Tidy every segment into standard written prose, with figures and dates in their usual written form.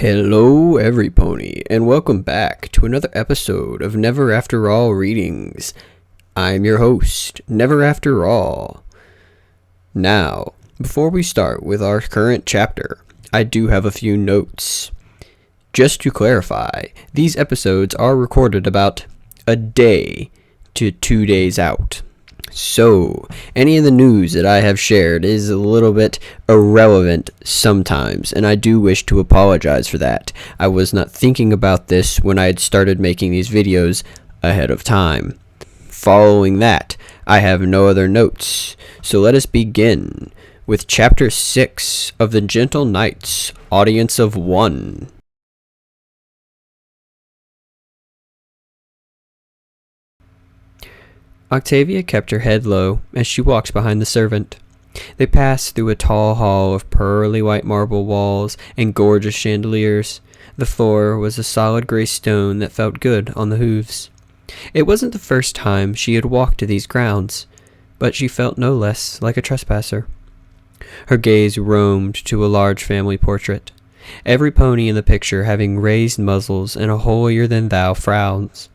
Hello, everypony, and welcome back to another episode of Never After All Readings. I'm your host, Never After All. Now, before we start with our current chapter, I do have a few notes. Just to clarify, these episodes are recorded about a day to 2 days out. So, any of the news that I have shared is a little bit irrelevant sometimes, and I do wish to apologize for that. I was not thinking about this when I had started making these videos ahead of time. Following that, I have no other notes, so let us begin with Chapter 6 of The Gentle Knights, Audience of One. Octavia kept her head low as she walked behind the servant. They passed through a tall hall of pearly white marble walls and gorgeous chandeliers. The floor was a solid gray stone that felt good on the hooves. It wasn't the first time she had walked to these grounds, but she felt no less like a trespasser. Her gaze roamed to a large family portrait, every pony in the picture having raised muzzles and a holier-than-thou frowns.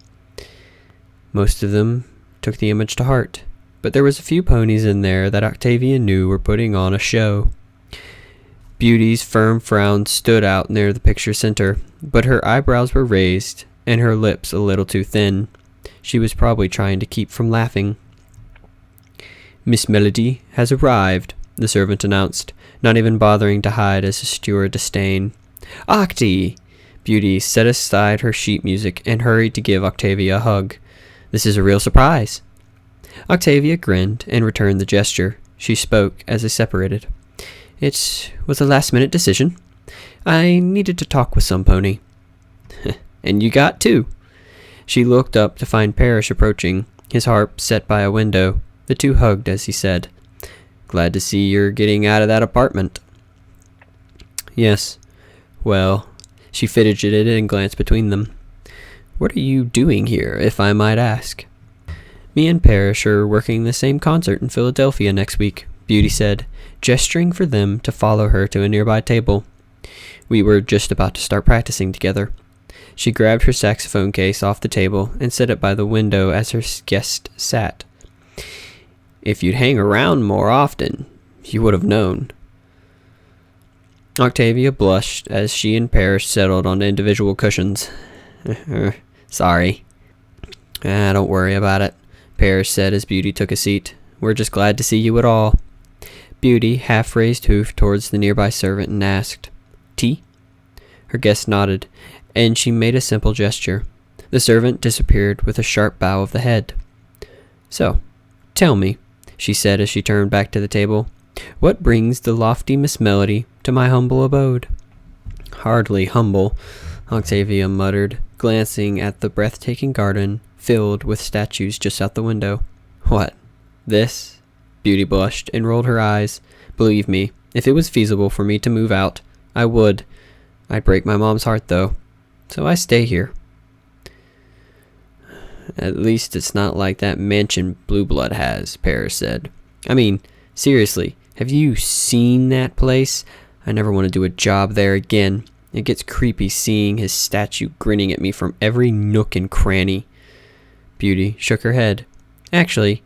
Most of them took the image to heart, but there was a few ponies in there that Octavia knew were putting on a show. Beauty's firm frown stood out near the picture's center, but her eyebrows were raised and her lips a little too thin. She was probably trying to keep from laughing. "Miss Melody has arrived," the servant announced, not even bothering to hide his austere disdain. "Octy!" Beauty set aside her sheet music and hurried to give Octavia a hug. "This is a real surprise." Octavia grinned and returned the gesture. She spoke as they separated. "It was a last-minute decision. I needed to talk with some pony." "And you got two." She looked up to find Parrish approaching, his harp set by a window. The two hugged as he said, "Glad to see you're getting out of that apartment." "Yes. Well," she fidgeted and glanced between them. "What are you doing here, if I might ask?" "Me and Parrish are working the same concert in Philadelphia next week," Beauty said, gesturing for them to follow her to a nearby table. "We were just about to start practicing together." She grabbed her saxophone case off the table and set it by the window as her guest sat. "If you'd hang around more often, you would have known." Octavia blushed as she and Parrish settled on individual cushions. "Sorry." Don't worry about it," Parrish said as Beauty took a seat. "We're just glad to see you at all." Beauty half raised hoof towards the nearby servant and asked, "Tea?" Her guest nodded, and she made a simple gesture. The servant disappeared with a sharp bow of the head. "So, tell me," she said as she turned back to the table, "what brings the lofty Miss Melody to my humble abode?" "Hardly humble," Octavia muttered, glancing at the breathtaking garden filled with statues just out the window. "What? This?" Beauty blushed and rolled her eyes. "Believe me, if it was feasible for me to move out, I would. I'd break my mom's heart, though. So I stay here." "At least it's not like that mansion Blue Blood has," Parrish said. "I mean, seriously, have you seen that place? I never want to do a job there again. It gets creepy seeing his statue grinning at me from every nook and cranny." Beauty shook her head. "Actually,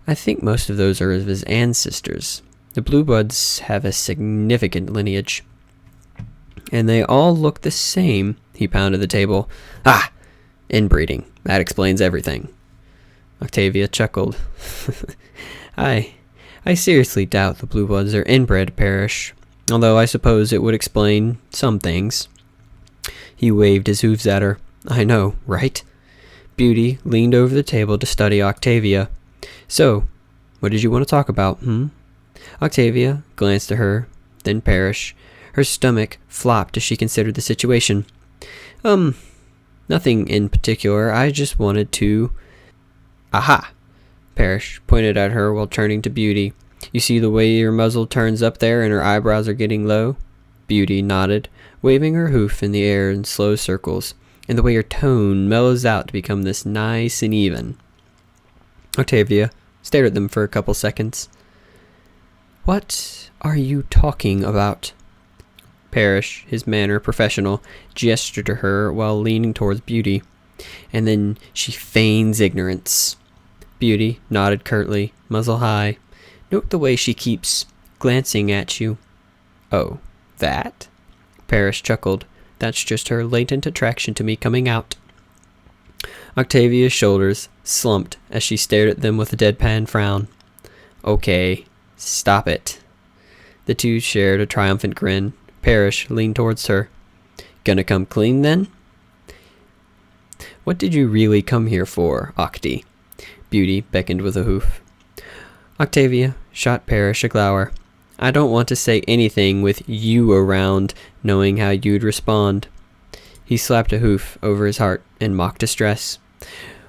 I think most of those are of his ancestors. The Blue Bloods have a significant lineage. And they all look the same," he pounded the table. "Ah! Inbreeding. That explains everything." Octavia chuckled. I seriously doubt the Blue Bloods are inbred, Parrish. Although I suppose it would explain some things." He waved his hooves at her. "I know, right?" Beauty leaned over the table to study Octavia. "So, what did you want to talk about, Octavia glanced at her, then Parrish. Her stomach flopped as she considered the situation. Nothing in particular. I just wanted to..." "Aha!" Parrish pointed at her while turning to Beauty. "You see the way your muzzle turns up there and her eyebrows are getting low?" Beauty nodded, waving her hoof in the air in slow circles, and the way her tone mellows out to become this nice and even. Octavia stared at them for a couple seconds. "What are you talking about?" Parrish, his manner professional, gestured to her while leaning towards Beauty. And then she feigns ignorance. Beauty nodded curtly, muzzle high. Note the way she keeps glancing at you. Oh, that? Parrish chuckled. That's just her latent attraction to me coming out. Octavia's shoulders slumped as she stared at them with a deadpan frown. Okay, stop it. The two shared a triumphant grin. Parrish leaned towards her. Gonna come clean then? What did you really come here for, Octi? Beauty beckoned with a hoof. Octavia shot Parrish a glower. I don't want to say anything with you around, knowing how you'd respond. He slapped a hoof over his heart in mock distress.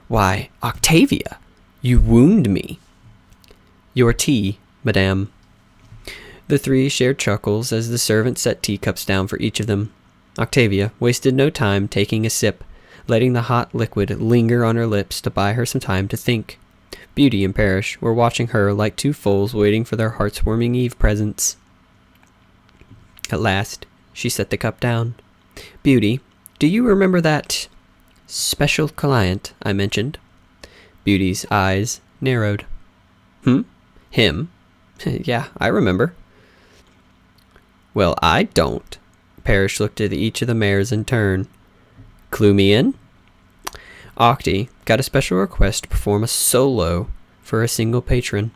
Why, Octavia, you wound me. Your tea, madame. The three shared chuckles as the servant set teacups down for each of them. Octavia wasted no time taking a sip, letting the hot liquid linger on her lips to buy her some time to think. Beauty and Parrish were watching her like two foals waiting for their hearts-warming Eve presents. At last, she set the cup down. Beauty, do you remember that special client I mentioned? Beauty's eyes narrowed. Him? Yeah, I remember. Well, I don't. Parrish looked at each of the mares in turn. Clue me in? Octi got a special request to perform a solo for a single patron.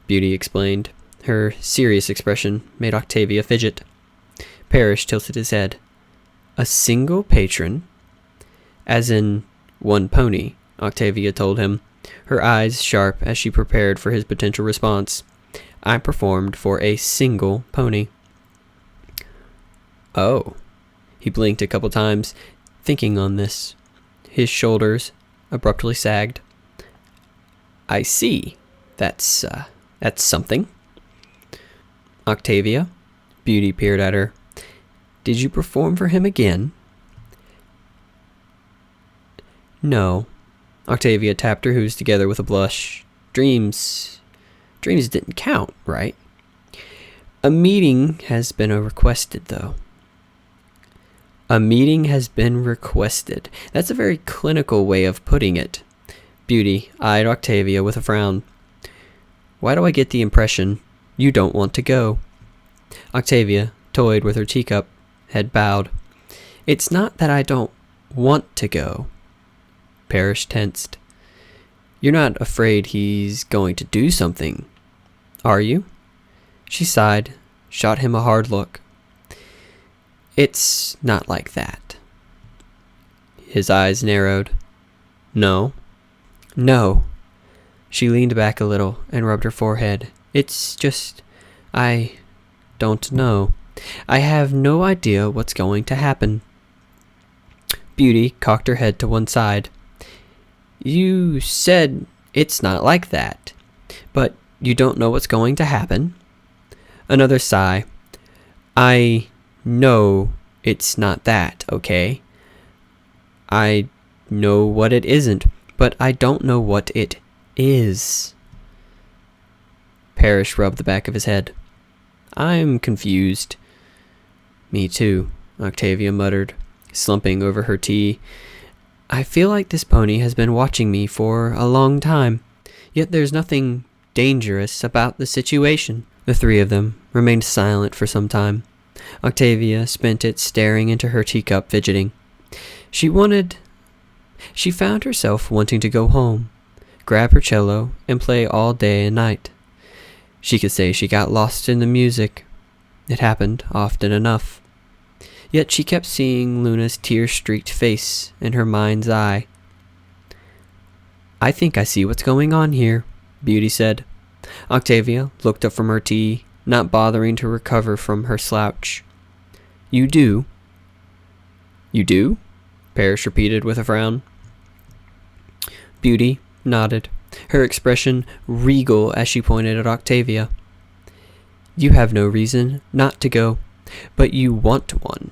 Beauty explained. Her serious expression made Octavia fidget. Parrish tilted his head. A single patron? As in one pony, Octavia told him, her eyes sharp as she prepared for his potential response. I performed for a single pony. Oh. He blinked a couple times, thinking on this. His shoulders abruptly sagged. I see. That's something. Octavia? Beauty peered at her. Did you perform for him again? No. Octavia tapped her hooves together with a blush. Dreams didn't count, right? A meeting has been requested, though. A meeting has been requested. That's a very clinical way of putting it. Beauty eyed Octavia with a frown. Why do I get the impression you don't want to go? Octavia toyed with her teacup, head bowed. It's not that I don't want to go. Parrish tensed. You're not afraid he's going to do something, are you? She sighed, shot him a hard look. It's not like that. His eyes narrowed. No. No. She leaned back a little and rubbed her forehead. It's just, I don't know. I have no idea what's going to happen. Beauty cocked her head to one side. You said it's not like that, but you don't know what's going to happen? Another sigh. I know it's not that, okay? I know what it isn't, but I don't know what it is. Parrish rubbed the back of his head. I'm confused. Me too, Octavia muttered, slumping over her tea. I feel like this pony has been watching me for a long time, yet there's nothing dangerous about the situation. The three of them remained silent for some time. Octavia spent it staring into her teacup, fidgeting. She found herself wanting to go home, grab her cello, and play all day and night. She could say she got lost in the music. It happened often enough. Yet she kept seeing Luna's tear-streaked face in her mind's eye. I think I see what's going on here, Beauty said. Octavia looked up from her tea, not bothering to recover from her slouch. You do? You do? Parrish repeated with a frown. Beauty nodded, her expression regal as she pointed at Octavia. You have no reason not to go, but you want one.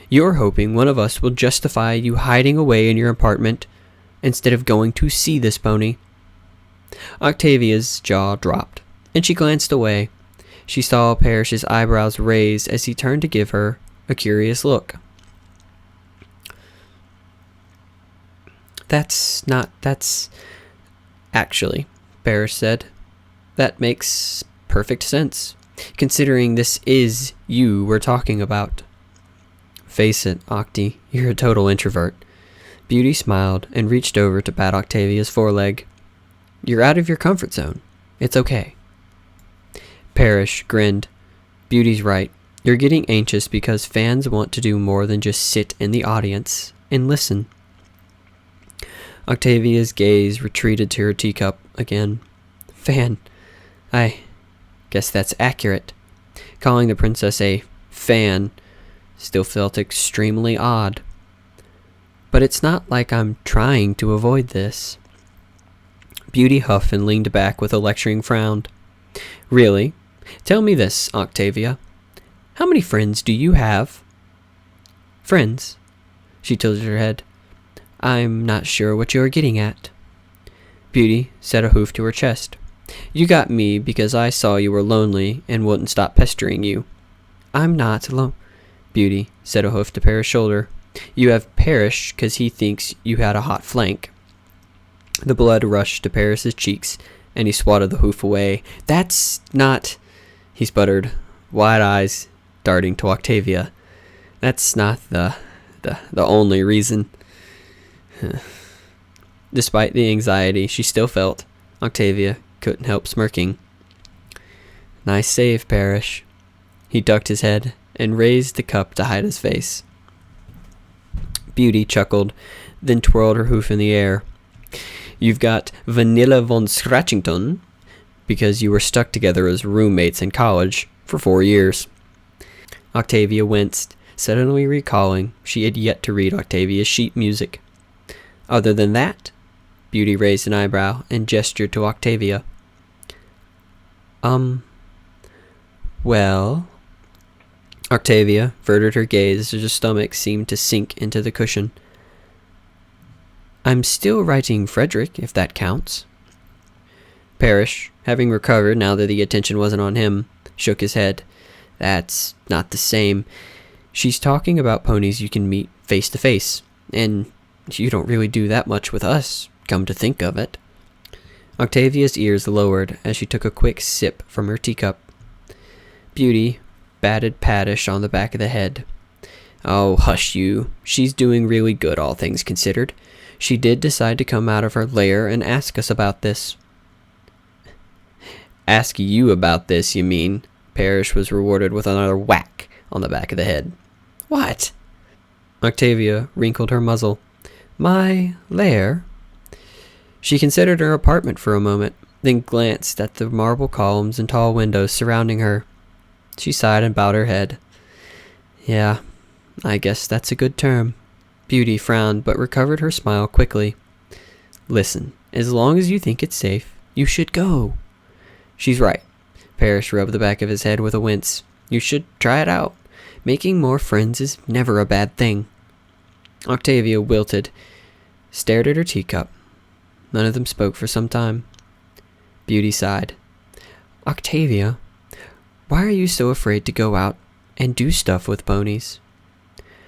You're hoping one of us will justify you hiding away in your apartment instead of going to see this pony. Octavia's jaw dropped, and she glanced away. She saw Parrish's eyebrows raise as he turned to give her a curious look. That's actually, Parrish said. That makes perfect sense, considering this is you we're talking about. Face it, Octi, you're a total introvert. Beauty smiled and reached over to pat Octavia's foreleg. You're out of your comfort zone. It's okay. Parrish grinned. Beauty's right. You're getting anxious because fans want to do more than just sit in the audience and listen. Octavia's gaze retreated to her teacup again. Fan. I guess that's accurate. Calling the princess a fan still felt extremely odd. But it's not like I'm trying to avoid this. Beauty huffed and leaned back with a lecturing frown. Really? Tell me this, Octavia. How many friends do you have? Friends? She tilted her head. I'm not sure what you're getting at. Beauty set a hoof to her chest. You got me because I saw you were lonely and wouldn't stop pestering you. I'm not alone. Beauty set a hoof to Parrish's shoulder. You have Parrish because he thinks you had a hot flank. The blood rushed to Parrish's cheeks, and he swatted the hoof away. That's not... He sputtered, wide eyes darting to Octavia. That's not the only reason. Despite the anxiety she still felt, Octavia couldn't help smirking. Nice save, Parrish. He ducked his head and raised the cup to hide his face. Beauty chuckled, then twirled her hoof in the air. You've got Vanilla von Scratchington because you were stuck together as roommates in college for 4 years. Octavia winced, suddenly recalling she had yet to read Octavia's sheet music. Other than that, Beauty raised an eyebrow and gestured to Octavia. Well... Octavia averted her gaze as her stomach seemed to sink into the cushion. I'm still writing Frederick, if that counts. Parrish, having recovered now that the attention wasn't on him, shook his head. That's not the same. She's talking about ponies you can meet face to face, and you don't really do that much with us, come to think of it. Octavia's ears lowered as she took a quick sip from her teacup. Beauty batted Paddish on the back of the head. Oh, hush you. She's doing really good, all things considered. She did decide to come out of her lair and ask us about this. Ask you about this, you mean? Parrish was rewarded with another whack on the back of the head. What? Octavia wrinkled her muzzle. My lair? She considered her apartment for a moment, then glanced at the marble columns and tall windows surrounding her. She sighed and bowed her head. Yeah, I guess that's a good term. Beauty frowned but recovered her smile quickly. Listen, as long as you think it's safe, you should go. She's right. Parrish rubbed the back of his head with a wince. You should try it out. Making more friends is never a bad thing. Octavia wilted, stared at her teacup. None of them spoke for some time. Beauty sighed. Octavia, why are you so afraid to go out and do stuff with ponies?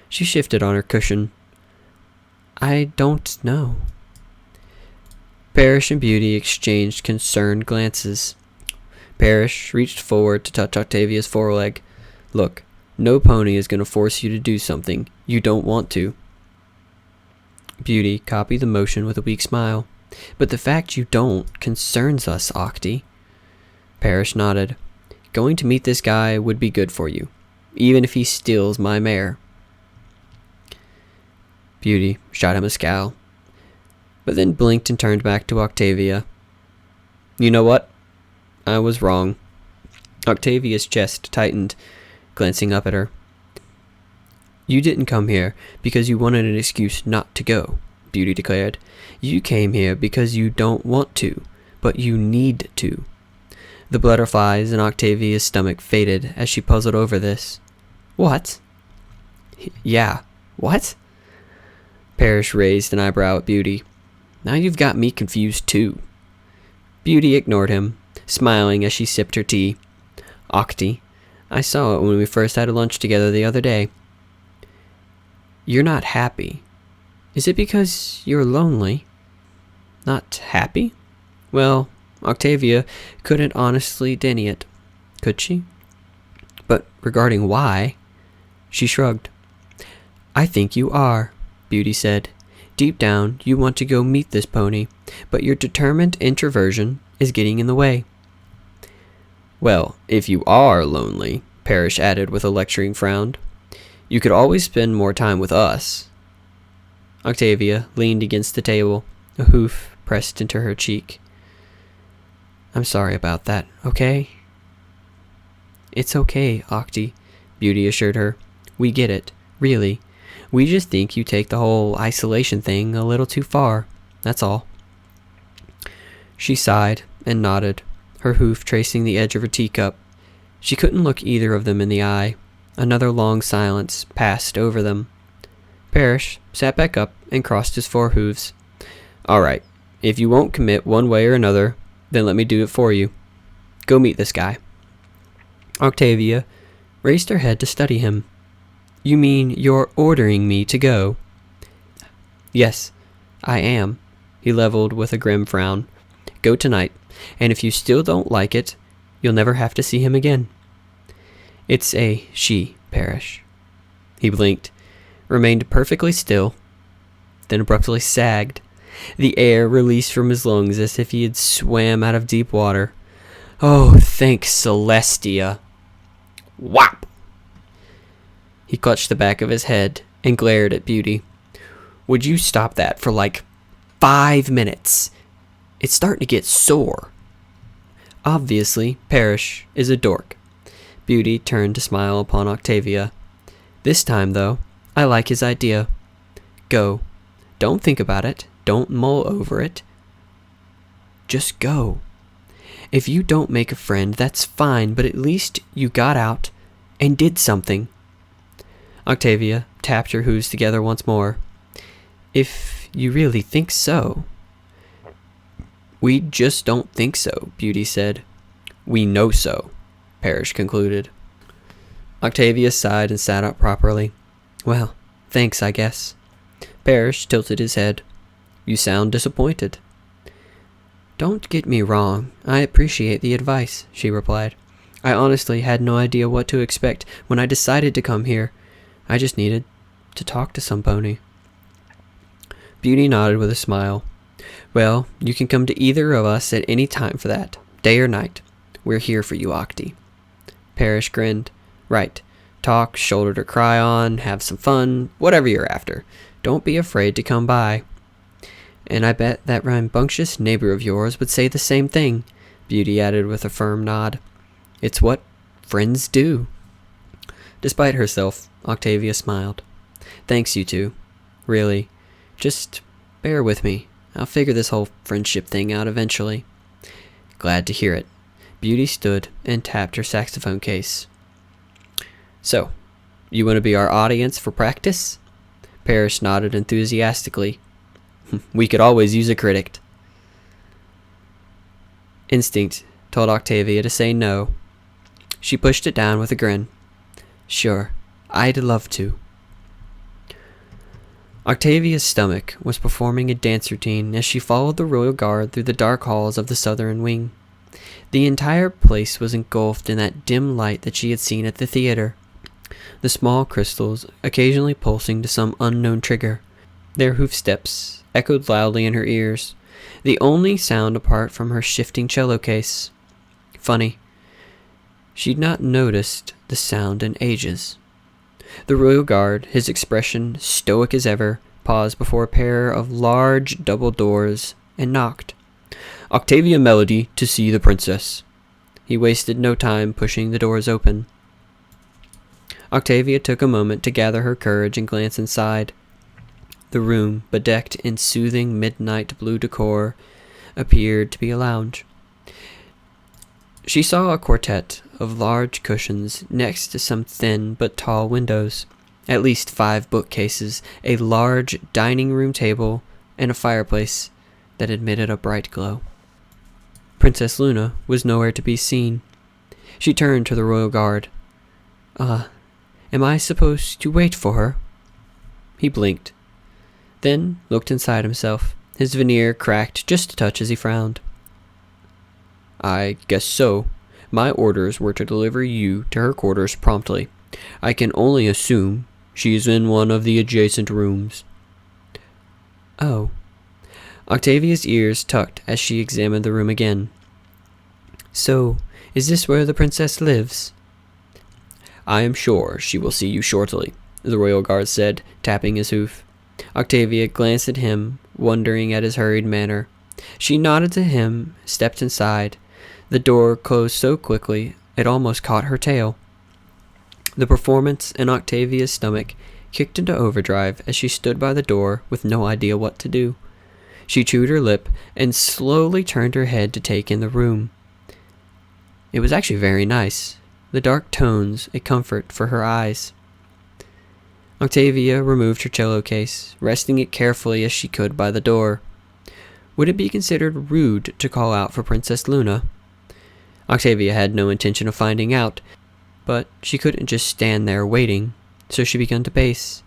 She shifted on her cushion. I don't know. Parrish and Beauty exchanged concerned glances. Parrish reached forward to touch Octavia's foreleg. Look, no pony is going to force you to do something you don't want to. Beauty copied the motion with a weak smile. But the fact you don't concerns us, Octi. Parrish nodded. Going to meet this guy would be good for you, even if he steals my mare. Beauty shot him a scowl, but then blinked and turned back to Octavia. You know what? I was wrong. Octavia's chest tightened, glancing up at her. You didn't come here because you wanted an excuse not to go, Beauty declared. You came here because you don't want to, but you need to. The butterflies in Octavia's stomach faded as she puzzled over this. What? Yeah, what? Parrish raised an eyebrow at Beauty. Now you've got me confused too. Beauty ignored him, smiling as she sipped her tea. Octi, I saw it when we first had lunch together the other day. You're not happy. Is it because you're lonely? Not happy? Well, Octavia couldn't honestly deny it, could she? But regarding why, she shrugged. I think you are, Beauty said. Deep down, you want to go meet this pony, but your determined introversion is getting in the way. Well, if you are lonely, Parrish added with a lecturing frown, you could always spend more time with us. Octavia leaned against the table, a hoof pressed into her cheek. I'm sorry about that, okay? It's okay, Octi, Beauty assured her. We get it, really. We just think you take the whole isolation thing a little too far, that's all. She sighed and nodded, her hoof tracing the edge of her teacup. She couldn't look either of them in the eye. Another long silence passed over them. Parrish sat back up and crossed his four hooves. All right, if you won't commit one way or another, then let me do it for you. Go meet this guy. Octavia raised her head to study him. You mean you're ordering me to go? Yes, I am, he leveled with a grim frown. Go tonight, and if you still don't like it, you'll never have to see him again. It's a she, Parrish. He blinked, remained perfectly still, then abruptly sagged. The air released from his lungs as if he had swam out of deep water. Oh, thanks, Celestia. Whop! He clutched the back of his head and glared at Beauty. Would you stop that for like 5 minutes? It's starting to get sore. Obviously, Parrish is a dork. Beauty turned to smile upon Octavia. This time, though, I like his idea. Go. Don't think about it. Don't mull over it. Just go. If you don't make a friend, that's fine, but at least you got out and did something. Octavia tapped her hooves together once more. If you really think so. We just don't think so, Beauty said. We know so, Parrish concluded. Octavia sighed and sat up properly. Well, thanks, I guess. Parrish tilted his head. You sound disappointed. Don't get me wrong. I appreciate the advice, she replied. I honestly had no idea what to expect when I decided to come here. I just needed to talk to some pony. Beauty nodded with a smile. Well, you can come to either of us at any time for that, day or night. We're here for you, Octi. Parrish grinned. Right. Talk, shoulder to cry on, have some fun, whatever you're after. Don't be afraid to come by. And I bet that rambunctious neighbor of yours would say the same thing, Beauty added with a firm nod. It's what friends do. Despite herself, Octavia smiled. Thanks, you two. Really. Just bear with me. I'll figure this whole friendship thing out eventually. Glad to hear it. Beauty stood and tapped her saxophone case. So, you want to be our audience for practice? Parrish nodded enthusiastically. We could always use a critic. Instinct told Octavia to say no. She pushed it down with a grin. Sure, I'd love to. Octavia's stomach was performing a dance routine as she followed the royal guard through the dark halls of the southern wing. The entire place was engulfed in that dim light that she had seen at the theater. The small crystals occasionally pulsing to some unknown trigger. Their hoofsteps echoed loudly in her ears, the only sound apart from her shifting cello case. Funny. She'd not noticed the sound in ages. The royal guard, his expression stoic as ever, paused before a pair of large double doors and knocked. Octavia Melody to see the princess. He wasted no time pushing the doors open. Octavia took a moment to gather her courage and glance inside. The room, bedecked in soothing midnight blue decor, appeared to be a lounge. She saw a quartet of large cushions next to some thin but tall windows, at least 5 bookcases, a large dining room table, and a fireplace that admitted a bright glow. Princess Luna was nowhere to be seen. She turned to the royal guard. Am I supposed to wait for her? He blinked, then looked inside himself. His veneer cracked just a touch as he frowned. I guess so. My orders were to deliver you to her quarters promptly. I can only assume she's in one of the adjacent rooms. Oh. Octavia's ears tucked as she examined the room again. So, is this where the princess lives? I am sure she will see you shortly, the royal guard said, tapping his hoof. Octavia glanced at him, wondering at his hurried manner. She nodded to him, stepped inside. The door closed so quickly it almost caught her tail. The performance in Octavia's stomach kicked into overdrive as she stood by the door with no idea what to do. She chewed her lip and slowly turned her head to take in the room. It was actually very nice, the dark tones a comfort for her eyes. Octavia removed her cello case, resting it carefully as she could by the door. Would it be considered rude to call out for Princess Luna? Octavia had no intention of finding out, but she couldn't just stand there waiting, so she began to pace.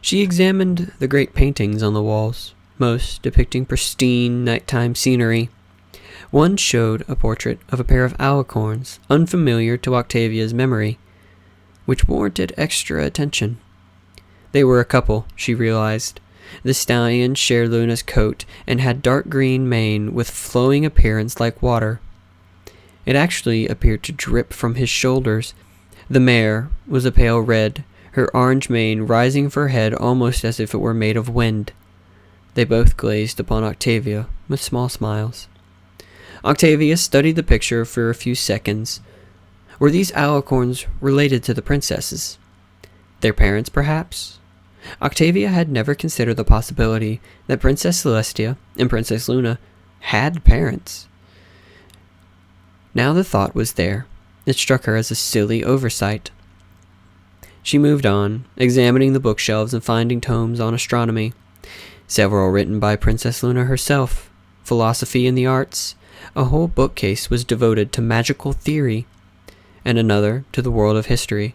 She examined the great paintings on the walls, most depicting pristine nighttime scenery. One showed a portrait of a pair of alicorns, unfamiliar to Octavia's memory, which warranted extra attention. They were a couple, she realized. The stallion shared Luna's coat and had dark green mane with flowing appearance like water. It actually appeared to drip from his shoulders. The mare was a pale red, her orange mane rising from her head almost as if it were made of wind. They both gazed upon Octavia with small smiles. Octavia studied the picture for a few seconds. Were these alicorns related to the princesses? Their parents, perhaps? Octavia had never considered the possibility that Princess Celestia and Princess Luna had parents. Now the thought was there. It struck her as a silly oversight. She moved on, examining the bookshelves and finding tomes on astronomy. Several written by Princess Luna herself, philosophy and the arts. A whole bookcase was devoted to magical theory, and another to the world of history.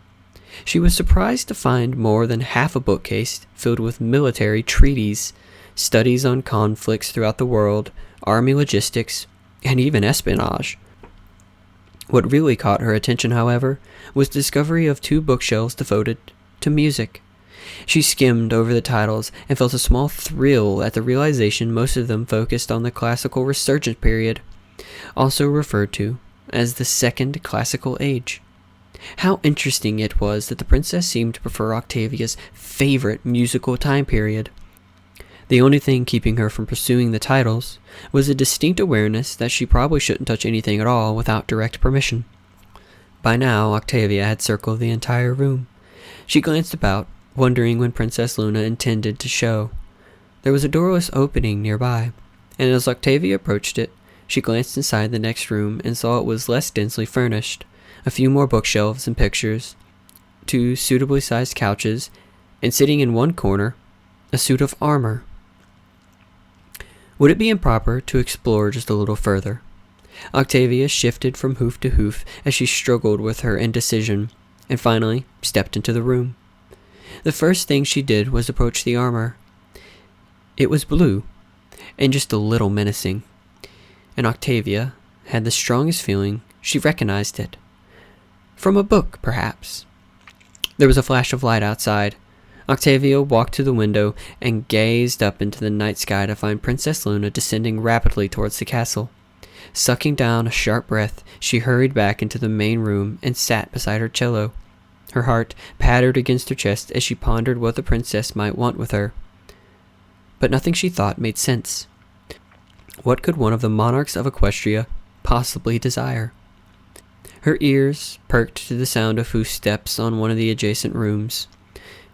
She was surprised to find more than half a bookcase filled with military treaties, studies on conflicts throughout the world, army logistics, and even espionage. What really caught her attention, however, was the discovery of 2 bookshelves devoted to music. She skimmed over the titles and felt a small thrill at the realization most of them focused on the classical resurgence period, also referred to as the Second Classical Age. How interesting it was that the princess seemed to prefer Octavia's favorite musical time period. The only thing keeping her from pursuing the titles was a distinct awareness that she probably shouldn't touch anything at all without direct permission. By now, Octavia had circled the entire room. She glanced about, wondering when Princess Luna intended to show. There was a doorless opening nearby, and as Octavia approached it, she glanced inside the next room and saw it was less densely furnished. A few more bookshelves and pictures, 2 suitably sized couches, and sitting in one corner, a suit of armor. Would it be improper to explore just a little further? Octavia shifted from hoof to hoof as she struggled with her indecision, and finally stepped into the room. The first thing she did was approach the armor. It was blue, and just a little menacing, and Octavia had the strongest feeling she recognized it. From a book, perhaps. There was a flash of light outside. Octavia walked to the window and gazed up into the night sky to find Princess Luna descending rapidly towards the castle. Sucking down a sharp breath, she hurried back into the main room and sat beside her cello. Her heart pattered against her chest as she pondered what the princess might want with her. But nothing she thought made sense. What could one of the monarchs of Equestria possibly desire? Her ears perked to the sound of footsteps on one of the adjacent rooms.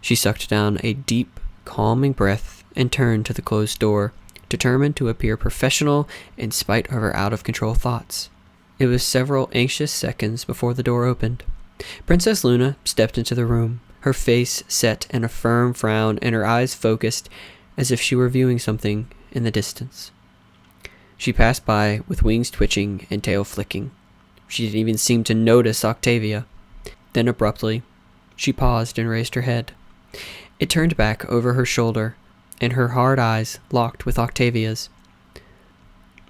She sucked down a deep, calming breath and turned to the closed door, determined to appear professional in spite of her out-of-control thoughts. It was several anxious seconds before the door opened. Princess Luna stepped into the room, her face set in a firm frown and her eyes focused as if she were viewing something in the distance. She passed by with wings twitching and tail flicking. She didn't even seem to notice Octavia. Then abruptly, she paused and raised her head. It turned back over her shoulder, and her hard eyes locked with Octavia's.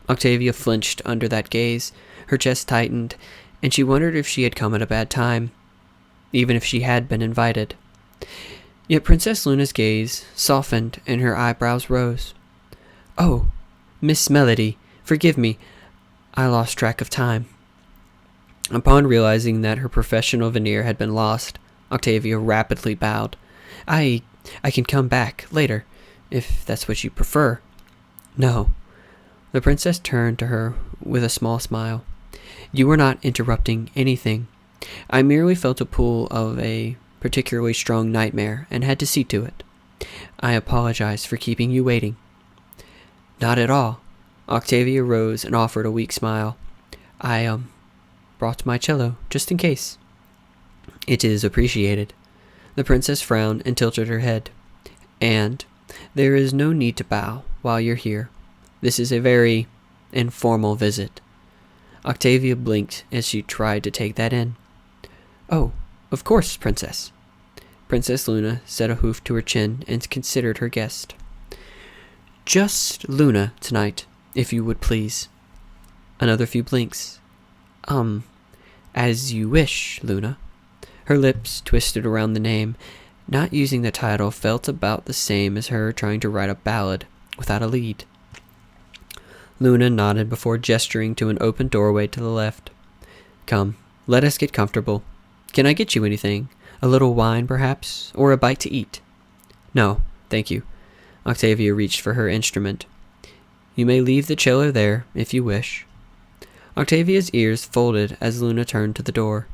Octavia flinched under that gaze, her chest tightened, and she wondered if she had come at a bad time, even if she had been invited. Yet Princess Luna's gaze softened and her eyebrows rose. "Oh, Miss Melody, forgive me, I lost track of time." Upon realizing that her professional veneer had been lost, Octavia rapidly bowed. I can come back later, if that's what you prefer." "No." The princess turned to her with a small smile. "You were not interrupting anything. I merely felt a pull of a particularly strong nightmare and had to see to it. I apologize for keeping you waiting." "Not at all." Octavia rose and offered a weak smile. I brought my cello, just in case." "It is appreciated." The princess frowned and tilted her head. "And there is no need to bow while you're here. This is a very informal visit." Octavia blinked as she tried to take that in. "Oh, of course, Princess." Princess Luna set a hoof to her chin and considered her guest. "Just Luna tonight, if you would please." Another few blinks. As you wish, Luna." Her lips twisted around the name. Not using the title felt about the same as her trying to write a ballad without a lead. Luna nodded before gesturing to an open doorway to the left. "Come, let us get comfortable. Can I get you anything? A little wine, perhaps? Or a bite to eat?" "No, thank you." Octavia reached for her instrument. "You may leave the cello there, if you wish." Octavia's ears folded as Luna turned for the door.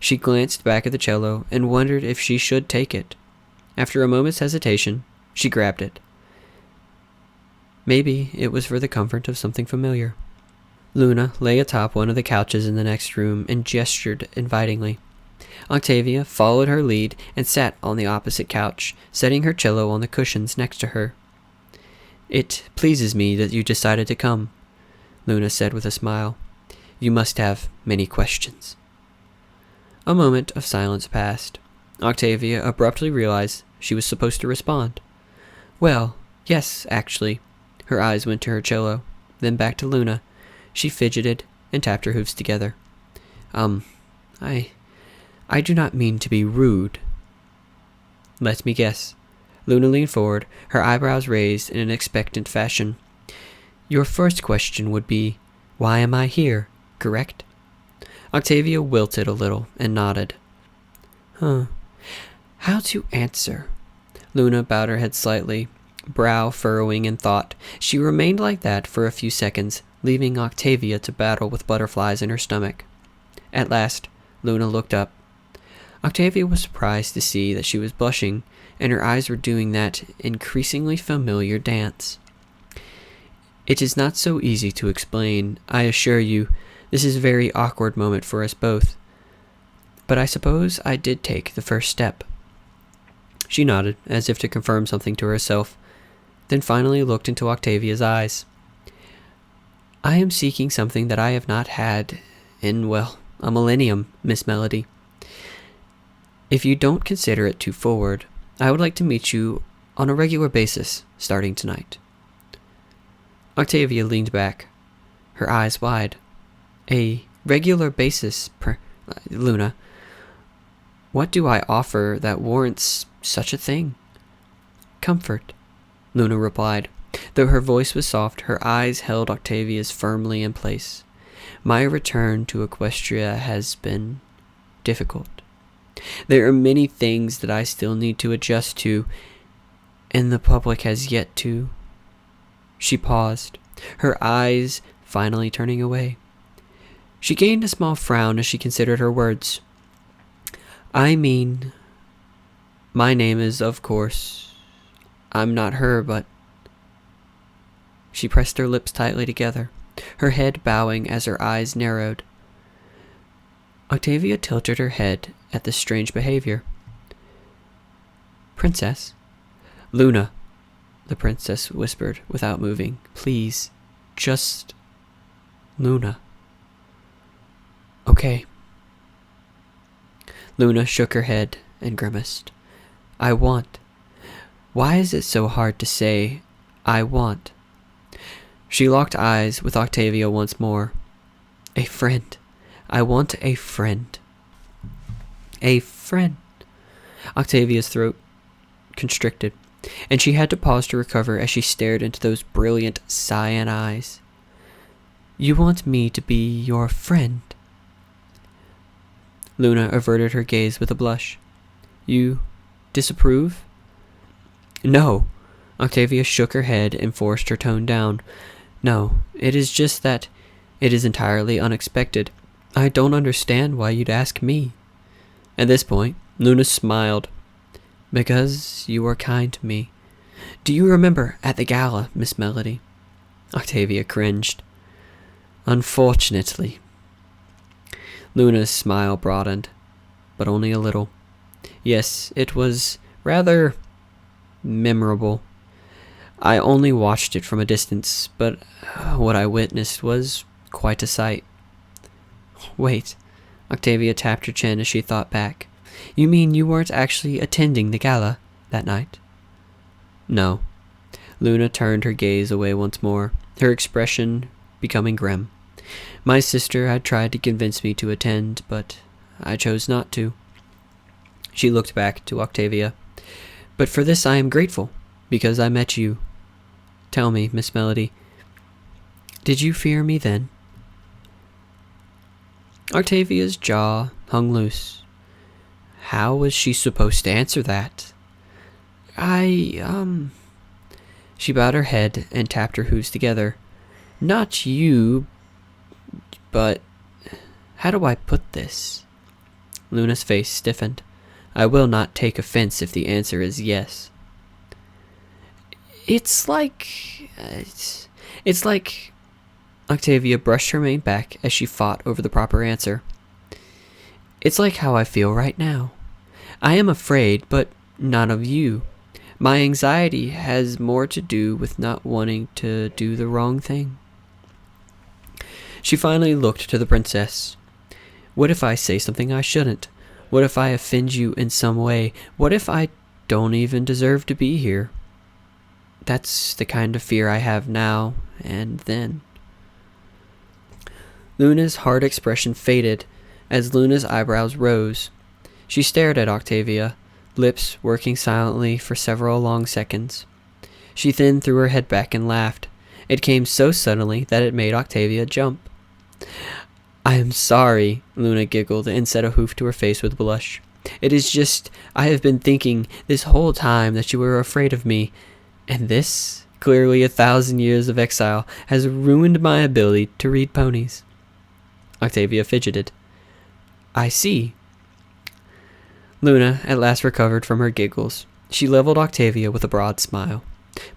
She glanced back at the cello and wondered if she should take it. After a moment's hesitation, she grabbed it. Maybe it was for the comfort of something familiar. Luna lay atop one of the couches in the next room and gestured invitingly. Octavia followed her lead and sat on the opposite couch, setting her cello on the cushions next to her. "It pleases me that you decided to come," Luna said with a smile. "You must have many questions." A moment of silence passed. Octavia abruptly realized she was supposed to respond. "Well, yes, actually." Her eyes went to her cello, then back to Luna. She fidgeted and tapped her hoofs together. I do not mean to be rude." "Let me guess." Luna leaned forward, her eyebrows raised in an expectant fashion. "Your first question would be, why am I here, correct?" Octavia wilted a little and nodded. How to answer?" Luna bowed her head slightly, brow furrowing in thought. She remained like that for a few seconds, leaving Octavia to battle with butterflies in her stomach. At last, Luna looked up. Octavia was surprised to see that she was blushing, and her eyes were doing that increasingly familiar dance. "It is not so easy to explain, I assure you. This is a very awkward moment for us both. But I suppose I did take the first step." She nodded, as if to confirm something to herself, then finally looked into Octavia's eyes. "I am seeking something that I have not had in, well, a millennium, Miss Melody. If you don't consider it too forward, I would like to meet you on a regular basis, starting tonight." Octavia leaned back, her eyes wide. "A regular basis, Luna? What do I offer that warrants such a thing?" "Comfort," Luna replied. Though her voice was soft, her eyes held Octavia's firmly in place. "My return to Equestria has been difficult. There are many things that I still need to adjust to, and the public has yet to." She paused, her eyes finally turning away. She gained a small frown as she considered her words. "I mean, my name is, of course, I'm not her, but..." She pressed her lips tightly together, her head bowing as her eyes narrowed. Octavia tilted her head at this strange behavior. "Princess?" "Luna," the princess whispered without moving. "Please, just Luna." "Okay." Luna shook her head and grimaced. I want. Why is it so hard to say, I want? She locked eyes with Octavia once more. A friend. I want a friend. A friend. Octavia's throat constricted, and she had to pause to recover as she stared into those brilliant cyan eyes. You want me to be your friend? Luna averted her gaze with a blush. You disapprove? No. Octavia shook her head and forced her tone down. No, it is just that it is entirely unexpected. I don't understand why you'd ask me. At this point, Luna smiled. Because you are kind to me. Do you remember at the gala, Miss Melody? Octavia cringed. Unfortunately. Luna's smile broadened, but only a little. Yes, it was rather memorable. I only watched it from a distance, but what I witnessed was quite a sight. Wait, Octavia tapped her chin as she thought back. You mean you weren't actually attending the gala that night? No. Luna turned her gaze away once more, her expression becoming grim. My sister had tried to convince me to attend, but I chose not to. She looked back to Octavia. But for this I am grateful, because I met you. Tell me, Miss Melody, did you fear me then? Octavia's jaw hung loose. How was she supposed to answer that? She bowed her head and tapped her hooves together. Not you, but how do I put this? Luna's face stiffened. I will not take offense if the answer is yes. It's like... Octavia brushed her mane back as she fought over the proper answer. It's like how I feel right now. I am afraid, but not of you. My anxiety has more to do with not wanting to do the wrong thing. She finally looked to the princess. What if I say something I shouldn't? What if I offend you in some way? What if I don't even deserve to be here? That's the kind of fear I have now and then. Luna's hard expression faded as Luna's eyebrows rose. She stared at Octavia, lips working silently for several long seconds. She then threw her head back and laughed. It came so suddenly that it made Octavia jump. I am sorry, Luna giggled and set a hoof to her face with a blush. It is just, I have been thinking this whole time that you were afraid of me, and this, clearly 1,000 years of exile, has ruined my ability to read ponies. Octavia fidgeted. I see. Luna at last recovered from her giggles. She leveled Octavia with a broad smile.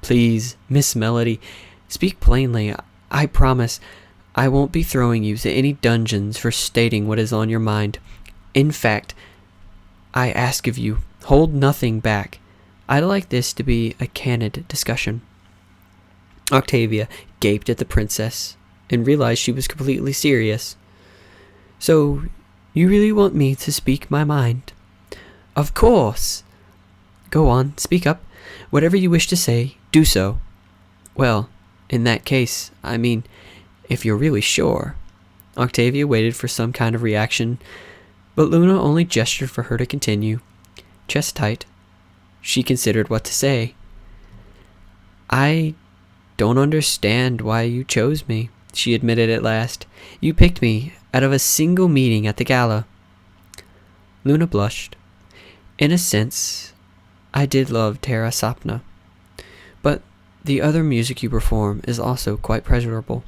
Please, Miss Melody, speak plainly. I promise I won't be throwing you to any dungeons for stating what is on your mind. In fact, I ask of you, hold nothing back. I'd like this to be a candid discussion. Octavia gaped at the princess and realized she was completely serious. So, you really want me to speak my mind? Of course. Go on, speak up. Whatever you wish to say, do so. Well, in that case, I mean, if you're really sure. Octavia waited for some kind of reaction, but Luna only gestured for her to continue. Chest tight, she considered what to say. I don't understand why you chose me, she admitted at last. You picked me out of a single meeting at the gala. Luna blushed. In a sense, I did love Terra Sapna, but the other music you perform is also quite pleasurable.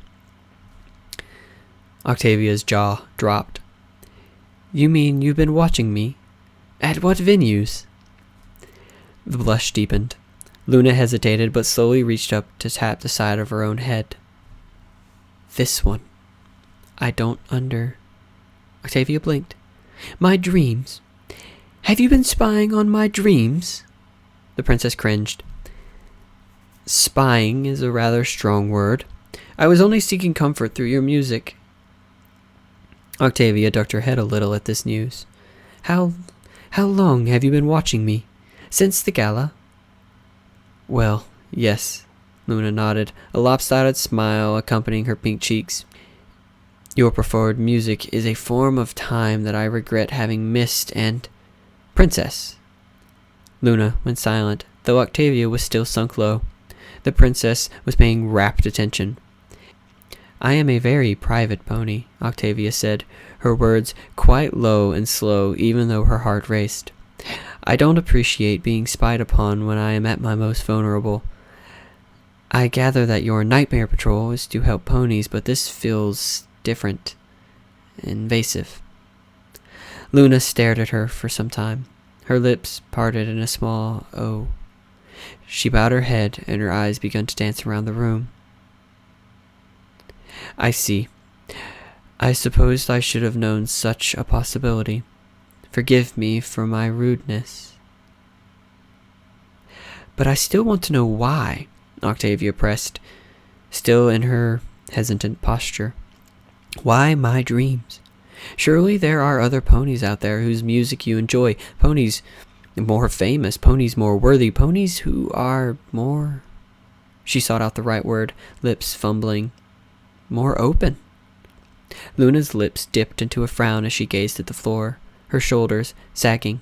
Octavia's jaw dropped. You mean you've been watching me? At what venues? The blush deepened. Luna hesitated but slowly reached up to tap the side of her own head. This one. I don't Octavia blinked. My dreams. Have you been spying on my dreams? The princess cringed. Spying is a rather strong word. I was only seeking comfort through your music. Octavia ducked her head a little at this news. How long have you been watching me? Since the gala?" "Well, yes," Luna nodded, a lopsided smile accompanying her pink cheeks. "Your preferred music is a form of time that I regret having missed, and—" "Princess!" Luna went silent, though Octavia was still sunk low. The princess was paying rapt attention. "I am a very private pony," Octavia said, her words quite low and slow even though her heart raced. "I don't appreciate being spied upon when I am at my most vulnerable. I gather that your nightmare patrol is to help ponies, but this feels different. Invasive." Luna stared at her for some time. Her lips parted in a small O. She bowed her head and her eyes began to dance around the room. "I see. I supposed I should have known such a possibility. Forgive me for my rudeness." "But I still want to know why," Octavia pressed, still in her hesitant posture. "Why my dreams? Surely there are other ponies out there whose music you enjoy, ponies more famous, ponies more worthy, ponies who are more—" She sought out the right word, lips fumbling. "More open." Luna's lips dipped into a frown as she gazed at the floor, her shoulders sagging.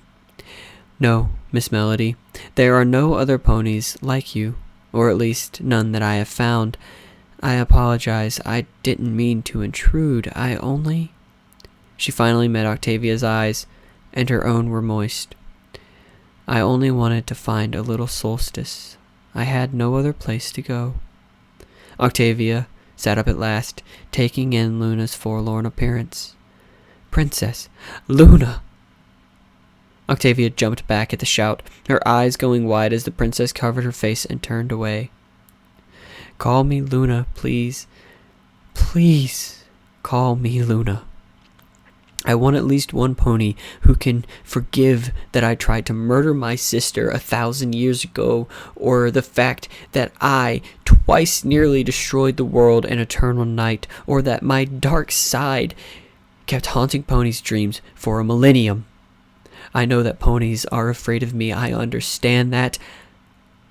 "No, Miss Melody, there are no other ponies like you, or at least none that I have found. I apologize, I didn't mean to intrude, I only—" She finally met Octavia's eyes, and her own were moist. "I only wanted to find a little solstice. I had no other place to go." Octavia sat up at last, taking in Luna's forlorn appearance. "Princess! Luna!" Octavia jumped back at the shout, her eyes going wide as the princess covered her face and turned away. "Call me Luna, please. Please call me Luna. I want at least one pony who can forgive that I tried to murder my sister 1,000 years ago, or the fact that I twice nearly destroyed the world in eternal night, or that my dark side kept haunting ponies' dreams for a millennium. I know that ponies are afraid of me. I understand that.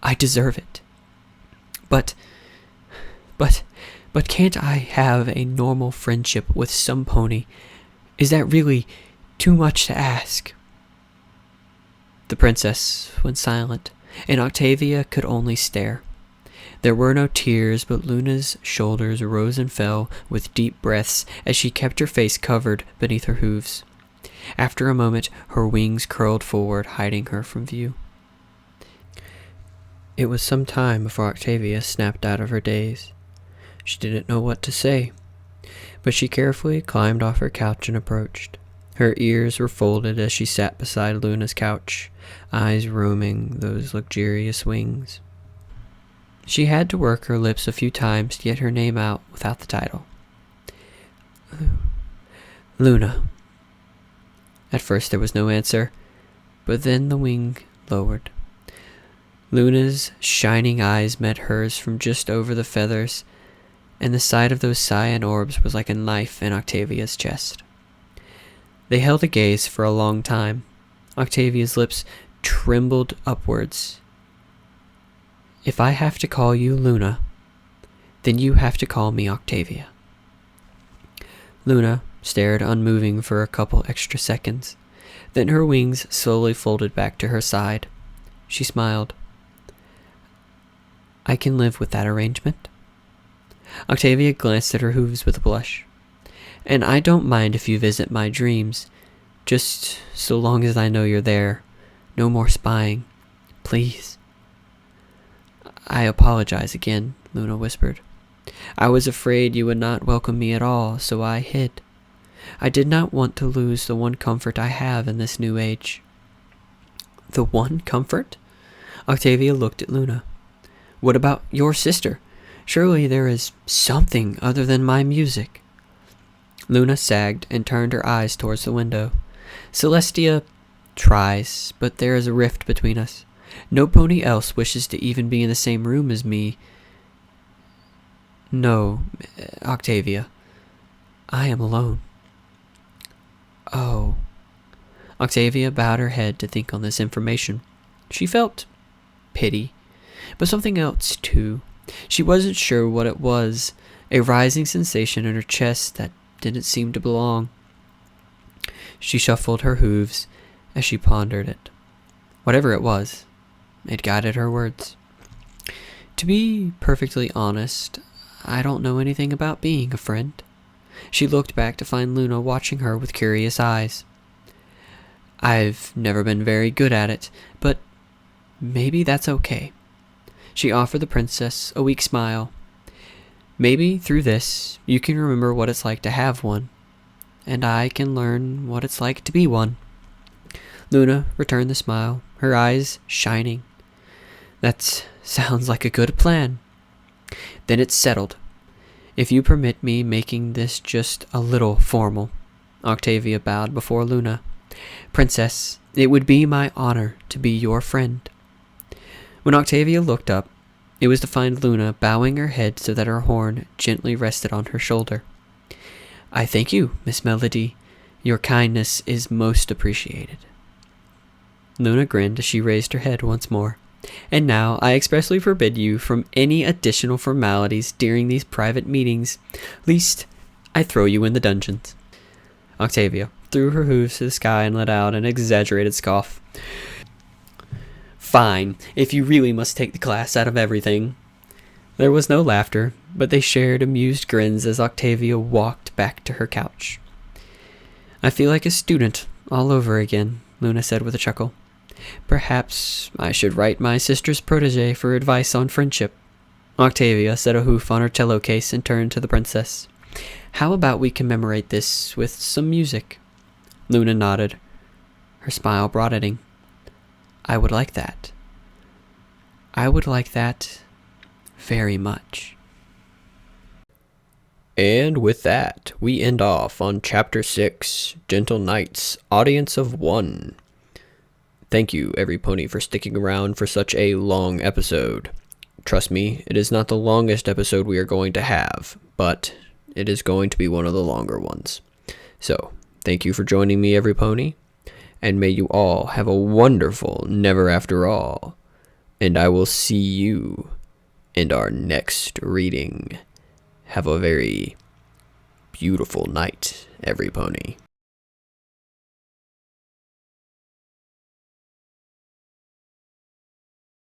I deserve it. But can't I have a normal friendship with some pony? Is that really too much to ask?" The princess went silent, and Octavia could only stare. There were no tears, but Luna's shoulders rose and fell with deep breaths as she kept her face covered beneath her hooves. After a moment, her wings curled forward, hiding her from view. It was some time before Octavia snapped out of her daze. She didn't know what to say, but she carefully climbed off her couch and approached. Her ears were folded as she sat beside Luna's couch, eyes roaming those luxurious wings. She had to work her lips a few times to get her name out without the title. "Luna." At first there was no answer, but then the wing lowered. Luna's shining eyes met hers from just over the feathers, and the sight of those cyan orbs was like a knife in Octavia's chest. They held a gaze for a long time. Octavia's lips trembled upwards. "If I have to call you Luna, then you have to call me Octavia." Luna stared unmoving for a couple extra seconds. Then her wings slowly folded back to her side. She smiled. "I can live with that arrangement." Octavia glanced at her hooves with a blush. "And I don't mind if you visit my dreams, just so long as I know you're there. No more spying. Please." "I apologize again," Luna whispered. "I was afraid you would not welcome me at all, so I hid. I did not want to lose the one comfort I have in this new age." "The one comfort?" Octavia looked at Luna. "What about your sister? Surely there is something other than my music." Luna sagged and turned her eyes towards the window. "Celestia tries, but there is a rift between us. No pony else wishes to even be in the same room as me. No, Octavia, I am alone." "Oh." Octavia bowed her head to think on this information. She felt pity, but something else too. She wasn't sure what it was, a rising sensation in her chest that didn't seem to belong. She shuffled her hooves as she pondered it. Whatever it was, it guided her words. To be perfectly honest, I don't know anything about being a friend. She looked back to find Luna watching her with curious eyes. I've never been very good at it, but maybe that's okay. She offered the princess a weak smile. Maybe through this, you can remember what it's like to have one, and I can learn what it's like to be one. Luna returned the smile, her eyes shining. That sounds like a good plan. Then it's settled. If you permit me making this just a little formal. Octavia bowed before Luna. Princess, it would be my honor to be your friend. When Octavia looked up, it was to find Luna bowing her head so that her horn gently rested on her shoulder. I thank you, Miss Melody. Your kindness is most appreciated. Luna grinned as she raised her head once more. And now I expressly forbid you from any additional formalities during these private meetings, lest I throw you in the dungeons. Octavia threw her hooves to the sky and let out an exaggerated scoff. Fine, if you really must take the class out of everything. There was no laughter, but they shared amused grins as Octavia walked back to her couch. I feel like a student all over again, Luna said with a chuckle. Perhaps I should write my sister's protege for advice on friendship. Octavia set a hoof on her cello case and turned to the princess. How about we commemorate this with some music? Luna nodded, her smile broadening. I would like that. I would like that very much. And with that, we end off on Chapter 6, Gentle Knights, Audience of 1. Thank you, every pony, for sticking around for such a long episode. Trust me, it is not the longest episode we are going to have, but it is going to be one of the longer ones. So, thank you for joining me, every pony, and may you all have a wonderful Never After All, and I will see you in our next reading. Have a very beautiful night, every pony.